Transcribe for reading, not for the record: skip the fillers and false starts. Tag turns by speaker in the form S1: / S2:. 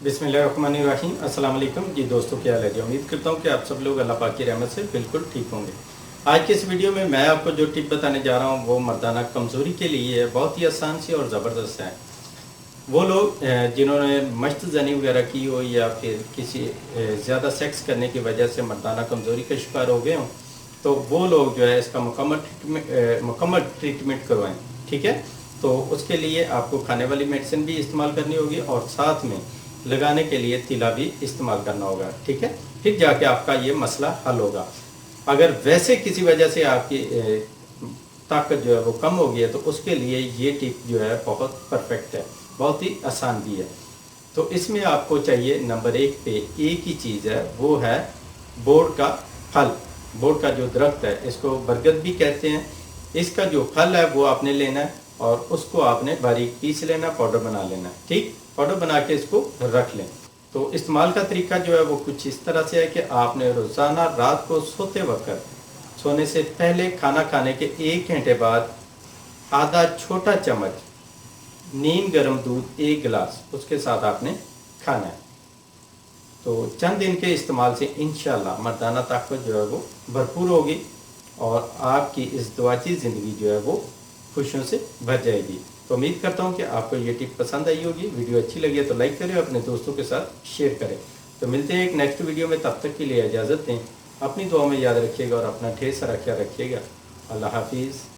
S1: बिस्मिल्लाहिर्रहमानिर्रहीम। अस्सलाम वालेकुम जी दोस्तों, क्या हाल है जी। उम्मीद करता हूँ कि आप सब लोग अल्लाह पाक की रहमत से बिल्कुल ठीक होंगे। आज के इस वीडियो में मैं आपको जो टिप बताने जा रहा हूँ वो मर्दाना कमज़ोरी के लिए है। बहुत ही आसान सी और ज़बरदस्त है। वो लोग जिन्होंने मस्त जनी वगैरह की हो या फिर किसी ज़्यादा सेक्स करने की वजह से मर्दाना कमज़ोरी का शिकार हो गए हों, तो वो लोग जो है इसका मुकम्मल ट्रीटमेंट करवाएं। ठीक है, तो उसके लिए आपको खाने वाली मेडिसिन भी इस्तेमाल करनी होगी और साथ में लगाने के लिए तिला भी इस्तेमाल करना होगा। ठीक है, फिर जाके आपका ये मसला हल होगा। अगर वैसे किसी वजह से आपकी ताकत जो है वो कम हो गई है तो उसके लिए ये टिप जो है बहुत परफेक्ट है, बहुत ही आसान भी है। तो इसमें आपको चाहिए नंबर 1 पे एक ही चीज़ है, वो है बोर्ड का फल। बोर्ड का जो दरख्त है, इसको बरगद भी कहते हैं। इसका जो फल है वो आपने लेना है और उसको आपने बारीक पीस लेना, पाउडर बना लेना। ठीक, पाउडर बना के इसको रख लें। तो इस्तेमाल का तरीका जो है वो कुछ इस तरह से है कि आपने रोज़ाना रात को सोते वक्त, सोने से पहले खाना खाने के 1 घंटे बाद आधा छोटा चम्मच नीम गर्म दूध 1 गिलास उसके साथ आपने खाना है। तो चंद दिन के इस्तेमाल से इंशाल्लाह मर्दाना ताकत जो है वो भरपूर होगी और आपकी इस दुआची ज़िंदगी जो है वो खुशियों से भर जाएगी। तो उम्मीद करता हूँ कि आपको ये टिप पसंद आई होगी। वीडियो अच्छी लगी है तो लाइक करें, अपने दोस्तों के साथ शेयर करें। तो मिलते हैं एक नेक्स्ट वीडियो में, तब तक के लिए इजाज़त दें। अपनी दुआ में याद रखिएगा और अपना ढेर सारा ख्याल रखिएगा। अल्लाह हाफिज़।